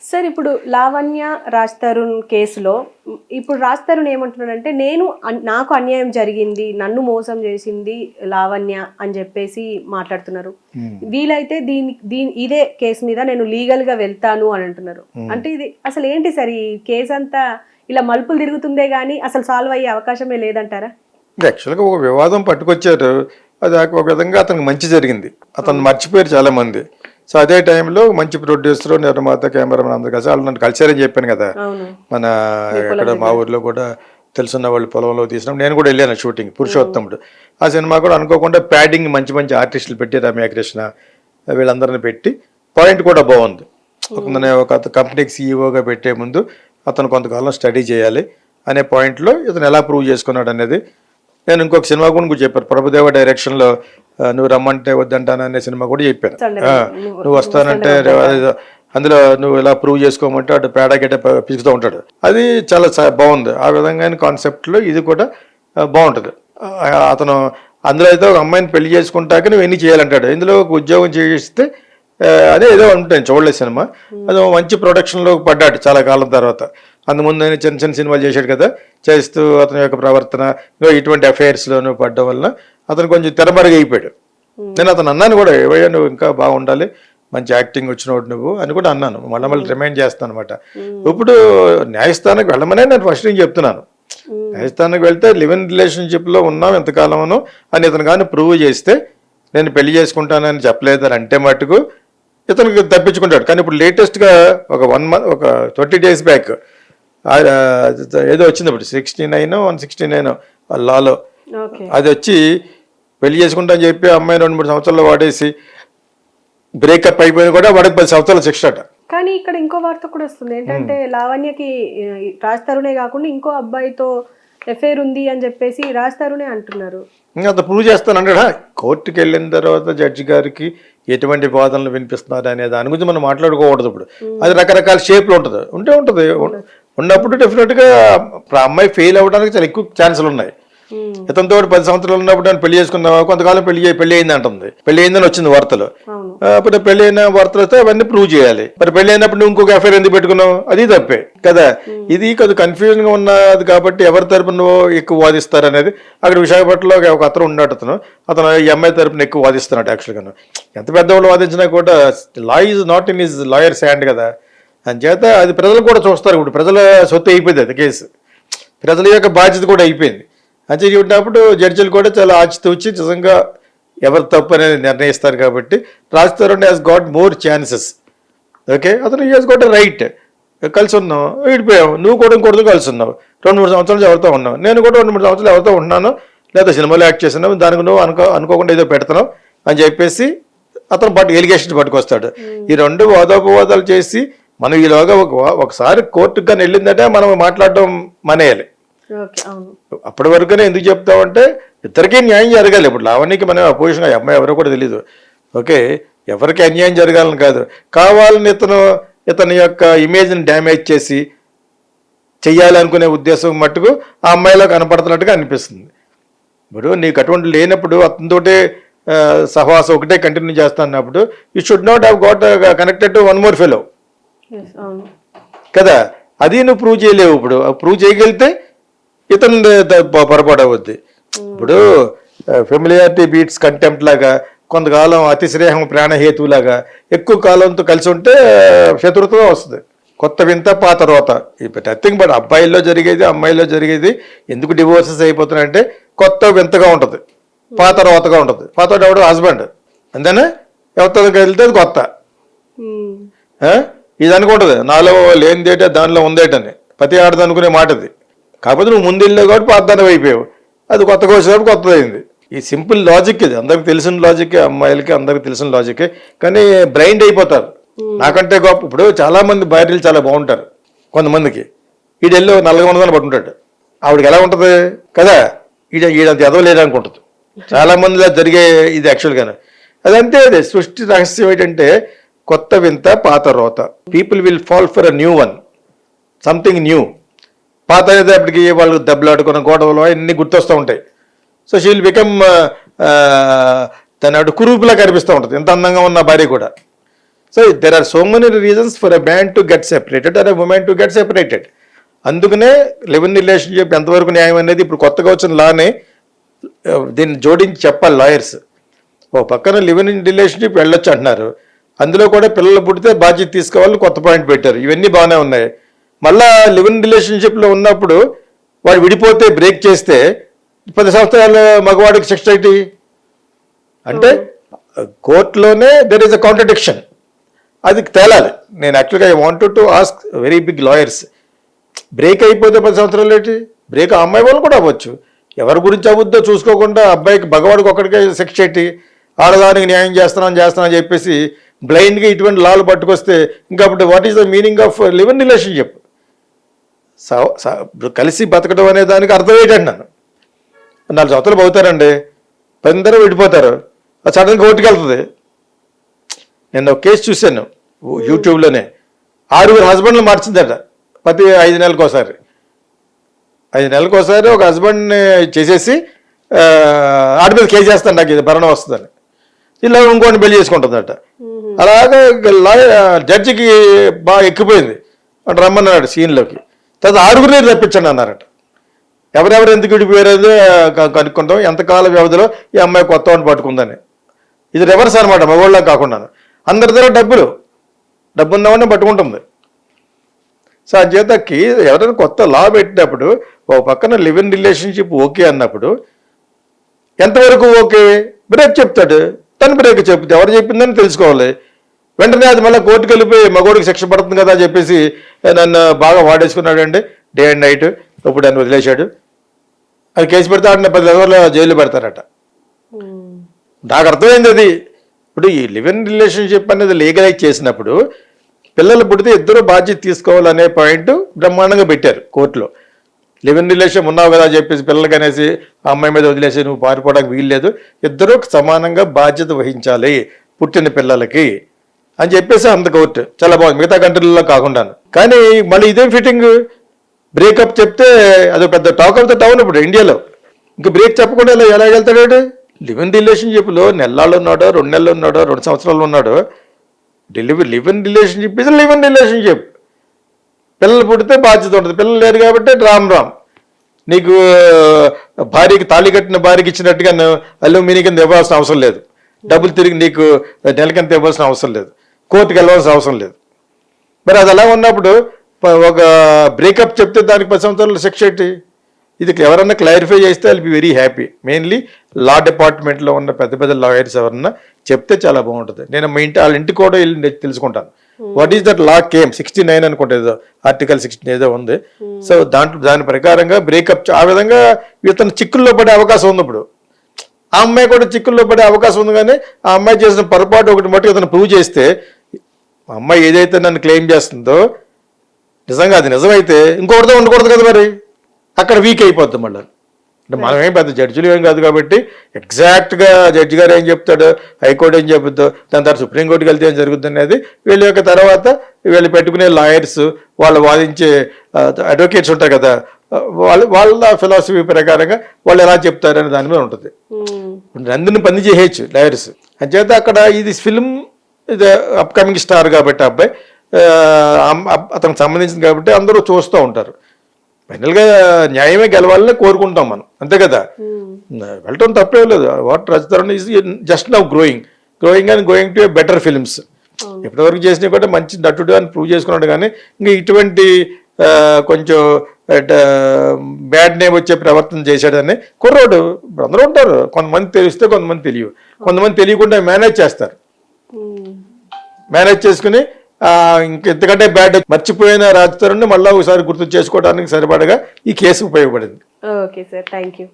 Sir ఇప్పుడు లావణ్య రాజ్ తరుణ్ కేసులో ఇప్పుడు రాజ్ తరుణ్ ఏమంటున్నాడంటే నాకు అన్యాయం జరిగింది, నన్ను మోసం చేసింది లావణ్య అని చెప్పేసి మాట్లాడుతున్నారు. వీలైతే ఇదే కేసు మీద నేను లీగల్ గా వెళ్తాను అని అంటున్నారు. అంటే ఇది అసలు ఏంటి సార్, ఈ కేసు అంతా ఇలా మలుపులు తిరుగుతుందే గానీ అసలు సాల్వ్ అయ్యే అవకాశమే లేదంటారా? యాక్చువల్గా ఒక వివాదం పట్టుకొచ్చారు, అది ఒక విధంగా అతనికి మంచి జరిగింది, అతను మర్చిపోయారు చాలా మంది. సో అదే టైంలో మంచి ప్రొడ్యూసర్, నిర్మాత, కెమెరామెన్ అందరు కలిసి వాళ్ళు నన్ను కలిసారని చెప్పాను కదా. మన ఇక్కడ మా ఊర్లో కూడా తెలుసున్న వాళ్ళు పొలంలో తీసినప్పుడు నేను కూడా వెళ్ళాను షూటింగ్, పురుషోత్తముడు. ఆ సినిమా కూడా అనుకోకుండా ప్యాడింగ్ మంచి మంచి ఆర్టిస్టులు పెట్టి, రమ్యాకృష్ణ వీళ్ళందరిని పెట్టి, పాయింట్ కూడా బాగుంది. ఒక కంపెనీకి సీఈఓగా పెట్టే ముందు అతను కొంతకాలం స్టడీ చేయాలి అనే పాయింట్లో ఇతను ఎలా ప్రూవ్ చేసుకున్నాడు అనేది. నేను ఇంకొక సినిమా కూడా చెప్పాను, ప్రభుదేవ డైరెక్షన్లో నువ్వు రమ్మంటే వద్దంటాను అనే సినిమా కూడా చెప్పాను. నువ్వు వస్తానంటే అందులో నువ్వు ఇలా ప్రూవ్ చేసుకోమంటే అటు పేడ గిట్ట పిసుకుతూ ఉంటాడు. అది చాలా బాగుంది. ఆ విధంగా కాన్సెప్ట్లో ఇది కూడా బాగుంటుంది. అతను అందులో అయితే ఒక అమ్మాయిని పెళ్లి చేసుకుంటాక నువ్వు ఎన్ని చేయాలంటాడు, ఇందులో ఒక ఉద్యోగం చేస్తే అదే ఏదో ఉంటుంది. చూడలేదు సినిమా, అది మంచి ప్రొడక్షన్లో పడ్డాడు చాలా కాలం తర్వాత. అందుముందు ఆయన చిన్న చిన్న సినిమాలు చేశాడు కదా, చేస్తూ అతని యొక్క ప్రవర్తన ఇటువంటి అఫైర్స్లోనూ పడ్డం వల్ల అతను కొంచెం తెరమరుగు అయిపోయాడు. నేను అతను అన్నాను కూడా, ఏవయ్యా నువ్వు ఇంకా బాగుండాలి, మంచి యాక్టింగ్ వచ్చినోడు నువ్వు అని కూడా అన్నాను. మళ్ళీ రిమైండ్ చేస్తాను అనమాట. ఇప్పుడు న్యాయస్థానానికి వెళ్ళమనే నేను ఫస్ట్ నుంచి చెప్తున్నాను. న్యాయస్థానానికి వెళ్తే లివ్ ఇన్ రిలేషన్షిప్లో ఉన్నాం ఎంతకాలమను అని ఇతను కానీ ప్రూవ్ చేస్తే నేను పెళ్లి చేసుకుంటానని చెప్పలేదని అంటే మటుకు ఇతనికి తప్పించుకుంటాడు. కానీ ఇప్పుడు లేటెస్ట్గా ఒక 1 month, ఒక 20 days బ్యాక్ ఏదో వచ్చింది, ఇప్పుడు 69 169 లాలో అది వచ్చి పెళ్లి చేసుకుంటా అని చెప్పి అమ్మాయి 2-3 సంవత్సరాలు వాడేసి బ్రేకప్ అయిపోయిన కూడా వాడికి 10 సంవత్సరాల శిక్ష అట. కానీ ఇక్కడ ఇంకో వార్త కూడా వస్తుంది ఏంటంటే లావణ్యకి రాజ్ తరుణే కాకుండా ఇంకో అబ్బాయితో ఎఫైర్ ఉంది అని చెప్పేసి రాజ్ తరుణే అంటున్నారు. అంత ప్రూవ్ చేస్తానంటాడా? కోర్టుకి వెళ్ళిన తర్వాత జడ్జి గారికి ఎటువంటి వాదనలు వినిపిస్తున్నారు అనే దాని గురించి మనం మాట్లాడుకోకూడదు. ఇప్పుడు అది రకరకాల షేప్లో ఉంటుంది, ఉంటుంది. ఉన్నప్పుడు డెఫినెట్గా అమ్మాయి ఫెయిల్ అవ్వడానికి చాలా ఎక్కువ ఛాన్సులు ఉన్నాయి. ఇతనితో 10 సంవత్సరాలు ఉన్నప్పుడు నేను పెళ్లి చేసుకున్నావా, కొంతకాలం పెళ్లి అయింది అంటుంది. పెళ్లి అయిందని వచ్చింది వార్తలు. అప్పుడు పెళ్లి అయిన వార్తలతో అవన్నీ ప్రూవ్ చేయాలి. మరి పెళ్లి అయినప్పుడు నువ్వు ఇంకొక అఫైర్ ఎందుకు పెట్టుకున్నావు, అది తప్పే కదా. ఇది కొద్దిగా కన్ఫ్యూజన్ గా ఉన్నది కాబట్టి ఎవరి తరపున నువ్వు ఎక్కువ వాదిస్తారు అనేది. అక్కడ విశాఖపట్నంలో ఒక అతను ఉన్నాడు, అతను ఈ అమ్మాయి తరపున ఎక్కువ వాదిస్తున్నాడు. యాక్చువల్గా ఎంత పెద్దవాళ్ళు వాదించినా కూడా law is not in his lawyers hand కదా. అంచేత అది ప్రజలు కూడా చూస్తారు. ఇప్పుడు ప్రజల సొత్తు అయిపోయింది అది కేసు, ప్రజల యొక్క బాధ్యత కూడా అయిపోయింది. అంతే ఉన్నప్పుడు జడ్జిలు కూడా చాలా ఆచితూచి నిజంగా ఎవరు తప్పు అనేది నిర్ణయిస్తారు. కాబట్టి Raj Tarun has got more chances. Okay, అతను హ్యాస్ గాట్ రైట్. కలిసి ఉన్నావు, విడిపోయావు, నువ్వు కూడా ఇంకోటితో కలిసి ఉన్నావు, 2-3 సంవత్సరాలు ఎవరితో ఉన్నావు, నేను కూడా 2-3 సంవత్సరాలు ఎవరితో ఉంటున్నాను, లేదా సినిమాలో యాక్ట్ చేస్తున్నావు, దానికి నువ్వు అనుకోకుండా ఏదో పెడుతున్నావు అని చెప్పేసి అతను ఎలిగేషన్ పట్టుకొస్తాడు. ఈ 2 వాదోపవాదాలు చేసి మనం ఈలోగా ఒకసారి కోర్టుకు కానీ వెళ్ళిందంటే మనం మాట్లాడడం మానేయాలి. అప్పటి వరకునే ఎందుకు చెప్తామంటే ఇద్దరికీ న్యాయం జరగాలి. ఇప్పుడు లావణ్యకి మనం అపోజిషన్, అమ్మాయి ఎవరో కూడా తెలీదు. ఓకే, ఎవరికి అన్యాయం జరగాలని కాదు, కావాలని ఇతని యొక్క ఇమేజ్ని డ్యామేజ్ చేసి చెయ్యాలనుకునే ఉద్దేశం మట్టుకు ఆ అమ్మాయిలో కనపడుతున్నట్టుగా అనిపిస్తుంది. ఇప్పుడు నీకు అటువంటి లేనప్పుడు అతనితోటే సహవాసం ఒకటే కంటిన్యూ చేస్తున్నప్పుడు you should not have got connected to 1 more fellow కదా. అది నువ్వు ప్రూవ్ చేయలేవు. ఇప్పుడు ప్రూవ్ చేయగలిగితే ఇతను పొరపాటు అవుద్ది. ఇప్పుడు ఫెమిలియారిటీ బీట్స్ కంటెంప్ట్ లాగా, కొంతకాలం అతిశ్రేహం ప్రాణహేతులాగా ఎక్కువ కాలంతో కలిసి ఉంటే శత్రుత్వం వస్తుంది. కొత్త వింత పాత రోత. ఇప్పుడు నథింగ్ బట్ అబ్బాయిల్లో జరిగేది అమ్మాయిల్లో జరిగేది ఎందుకు డివోర్సెస్ అయిపోతున్నాయంటే కొత్త వింతగా ఉంటుంది, పాత రోతగా ఉంటుంది. పాత ఎవడు హస్బెండ్ అంతేనా, ఎవరితో వెళ్తే అది కొత్త. ఇది అనుకుంటుంది నాలో లేనిదేట దానిలో ఉందేటని, ప్రతి ఆడది అనుకునే మాట అది. కాకపోతే నువ్వు ముందు వెళ్ళావు కాబట్టి పాతదానం అయిపోయావు, అది కొత్తగా వచ్చినప్పుడు కొత్తదైంది. ఈ సింపుల్ లాజిక్ ఇది, అందరికి తెలిసిన లాజికే, అమ్మాయిలకి అందరికి తెలిసిన లాజికే. కానీ బ్రైండ్ అయిపోతారు నాకంటే గొప్ప. ఇప్పుడు చాలా మంది భార్యలు చాలా బాగుంటారు, కొంతమందికి ఈడెల్లో నల్లగా ఉన్నదని పట్టుంటాడు, ఆవిడకి ఎలా ఉంటుంది కదా, ఈడంత ఎదవలేదు అనుకుంటుంది. చాలా మందిలో జరిగే ఇది యాక్చువల్గానే. అదంతే, అదే సృష్టి రహస్యం ఏంటంటే కొత్త వింత పాత రోత. People will fall for a new one, something new. పాత అయ్యేటప్పటికి వాళ్ళు దెబ్బలాడుకున్న గొడవలు అన్నీ గుర్తొస్తూ ఉంటాయి. సో షీ విల్ బికమ్ తన కురూపులా కనిపిస్తూ ఉంటుంది ఎంత అందంగా ఉన్న భార్య కూడా. So there are so many reasons for a man to get separated or a woman to get separated. అందుకనే లివ్ ఇన్ రిలేషన్షిప్ ఎంతవరకు న్యాయం అనేది ఇప్పుడు కొత్తగా వచ్చిన లానే దీన్ని జోడించి చెప్పాలి లాయర్స్. ఓ పక్కన లివ్ ఇన్ రిలేషన్షిప్ వెళ్ళొచ్చు అంటున్నారు, అందులో కూడా పిల్లలు పుడితే బాధ్యత తీసుకోవాలని కొత్త పాయింట్ పెట్టారు. ఇవన్నీ బాగానే ఉన్నాయి. మళ్ళా లివ్ ఇన్ రిలేషన్షిప్లో ఉన్నప్పుడు వాడు విడిపోతే బ్రేక్ చేస్తే 10 సంవత్సరాల మగవాడికి శిక్ష ఏంటి అంటే కోర్టులోనే దెర్ ఈస్ అ కాంట్రడిక్షన్. అది తేలాలి. నేను యాక్చువల్గా I wanted to ask very big lawyers, break అయిపోతే 10 సంవత్సరాలు ఏంటి? బ్రేక్ ఆ అమ్మాయి వాళ్ళు కూడా అవ్వచ్చు. ఎవరి గురించి అవ్వద్దో చూసుకోకుండా అబ్బాయికి భగవాడికి ఒక్కడికే శిక్ష ఏంటి? ఆడదానికి న్యాయం చేస్తానని చెప్పేసి బ్లైండ్గా ఇటువంటి లాలు పట్టుకొస్తే ఇంకప్పుడు what is the meaning of live in relationship? కలిసి బతకడం అనే దానికి అర్థం ఏంటండి? నన్ను 4 సంవత్సరాలు పోతారండి, 10 విడిపోతారు, అది సడన్గా కోర్టుకి వెళ్తుంది. నేను ఒక కేసు చూశాను యూట్యూబ్లోనే, 6 హస్బెండ్లు మార్చిందట ప్రతి 5 నెలలకోసారి. 5 నెలలకోసారి ఒక హస్బెండ్ని చేసేసి ఆడి మీద కేసు చేస్తాను, నాకు ఇది భరణం వస్తుందని. ఇలా ఇంకోటి పెళ్లి చేసుకుంటుందట. అలాగే జడ్జికి బాగా ఎక్కిపోయింది, అంటే రమ్మన్నాడు సీన్లోకి. తర్వాత 6 రప్పించండి అన్నారట. ఎవరెవరు ఎందుకు విడిపోయారో కనుక్కుంటాం, ఎంతకాల వ్యవధిలో ఈ అమ్మాయి కొత్త వాడిని పట్టుకుందని. ఇది రివర్స్ అనమాట, మగవాళ్ళ కాకుండా అందరి దగ్గర డబ్బు ఉన్నవాడిని పట్టుకుంటుంది. సో అంచేతకి ఎవరైనా కొత్త లా పెట్టినప్పుడు ఒక పక్కన లివ్ ఇన్ రిలేషన్షిప్ ఓకే అన్నప్పుడు ఎంతవరకు ఓకే? బ్రేక్ చెప్తాడు, తను బ్రేక్ చెప్తే ఎవరు చెప్పిందని తెలుసుకోవాలి. వెంటనే అది మళ్ళీ కోర్టుకు వెళ్ళిపోయి మగోడికి శిక్ష పడుతుంది కదా అని చెప్పేసి నన్ను బాగా వాడేసుకున్నాడు అండి, డే అండ్ నైట్, ఇప్పుడు నన్ను వదిలేశాడు అది కేసు పెడితే ఆడిన 10 రోజులు జైలు పెడతారట. నాకు అర్థమైంది అది. ఇప్పుడు ఈ లివ్ ఇన్ రిలేషన్షిప్ అనేది లీగలైజ్ చేసినప్పుడు పిల్లలు పుడితే ఇద్దరు బాధ్యత తీసుకోవాలనే పాయింట్ బ్రహ్మాండంగా పెట్టారు కోర్టులో. లివ్ ఇన్ రిలేషన్ ఉన్నావు కదా అని చెప్పేసి పిల్లలకి అనేసి ఆ అమ్మాయి మీద వదిలేసి నువ్వు పారిపోవడానికి వీల్లేదు, ఇద్దరు సమానంగా బాధ్యత వహించాలి పుట్టిన పిల్లలకి అని చెప్పేసి అంత కోర్టు చాలా బాగుంది, మిగతా కంట్రీలలో కాకుండా. కానీ మళ్ళీ ఇదేం ఫిట్టింగ్? బ్రేకప్ చెప్తే అది పెద్ద టాక్ ఆఫ్ ద టౌన్ ఇప్పుడు ఇండియాలో. ఇంకా బ్రేక్ చెప్పకుండా ఎలా వెళ్తాడు? లివ్ ఇన్ రిలేషన్షిప్లో నెలలు ఉన్నాడో 2 నెలలు ఉన్నాడో 2 సంవత్సరాలు ఉన్నాడో, live in relationship is live in relationship. పిల్లలు పుడితే బాధ్యత ఉంటుంది, పిల్లలు లేరు కాబట్టి రామ్ నీకు భార్యకి తాళి కట్టిన భార్యకి ఇచ్చినట్టుగా అల్యూమినియం కింద ఇవ్వాల్సిన అవసరం లేదు, డబ్బులు తిరిగి నీకు నెలకింత ఇవ్వాల్సిన అవసరం లేదు, కోర్టుకు వెళ్ళవలసిన అవసరం లేదు. మరి అది అలా ఉన్నప్పుడు ఒక బ్రేకప్ చెప్తే దానికి 10 సంవత్సరాల శిక్ష ఏంటి? ఇది ఎవరన్నా క్లారిఫై చేస్తే I'll be very happy. Mainly law డిపార్ట్మెంట్లో ఉన్న పెద్ద లాయర్స్ ఎవరన్నా చెప్తే చాలా బాగుంటుంది. నేను మా వాళ్ళ ఇంటికి కూడా వెళ్ళి తెలుసుకుంటాను. What is that law came 69 అనుకుంటే ఏదో ఆర్టికల్ 16 ఏదో ఉంది. సో దాని ప్రకారంగా బ్రేకప్ ఆ విధంగా ఇతను చిక్కుల్లో పడే అవకాశం ఉంది. ఇప్పుడు ఆ అమ్మాయి కూడా చిక్కుల్లో పడే అవకాశం ఉంది. కానీ ఆ అమ్మాయి చేసిన పొరపాటు ఒకటి మట్టి ఇతను ప్రూవ్ చేస్తే, ఆ అమ్మాయి ఏదైతే నన్ను క్లెయిమ్ చేస్తుందో నిజంగా అది నిజమైతే ఇంకొకటితో ఉండకూడదు కదా, మరి అక్కడ వీక్ అయిపోద్ది మళ్ళీ. అంటే మనం ఏం పెద్ద జడ్జిలు ఏం కాదు కాబట్టి ఎగ్జాక్ట్గా జడ్జి గారు ఏం చెప్తాడు, హైకోర్టు ఏం చెబుద్దో, దాని తర్వాత సుప్రీంకోర్టుకి వెళ్తే ఏం జరుగుతుంది అనేది వీళ్ళ యొక్క తర్వాత వీళ్ళు పెట్టుకునే లాయర్స్, వాళ్ళు వాదించే అడ్వకేట్స్ ఉంటారు కదా, వాళ్ళ ఫిలాసఫీ ప్రకారంగా వాళ్ళు ఎలా చెప్తారనే దాని మీద ఉంటుంది. అందరిని పని చేయొచ్చు లాయర్స్. అంచేత అక్కడ ఇది ఫిల్మ్, ఇది అప్కమింగ్ స్టార్ కాబట్టి అబ్బాయి అతనికి సంబంధించింది కాబట్టి అందరూ చూస్తూ ఉంటారు. ఫైనల్గా న్యాయమే గెలవాలని కోరుకుంటాం మనం, అంతే కదా. వెళ్ళటం తప్పే లేదు. What Rajtarun is just now growing and going to a better films. ఇప్పటివరకు చేసినవి కూడా మంచి నటుడు అని ప్రూవ్ చేసుకున్నాడు. కానీ ఇంకా ఇటువంటి కొంచెం బ్యాడ్ నేమ్ వచ్చే ప్రవర్తన చేశాడని కుర్రోడు. అందరూ ఉంటారు, కొంతమంది తెలిస్తే కొంతమంది తెలియవు, కొంతమంది తెలియకుండా మేనేజ్ చేస్తారు. మేనేజ్ చేసుకుని ఇంకెంతకంటే బ్యాడ్ మర్చిపోయిన రాజతరుణ్ణి మళ్ళీ ఒకసారి గుర్తు చేసుకోవడానికి సరిపడగా ఈ కేసు ఉపయోగపడింది. Okay sir, thank you.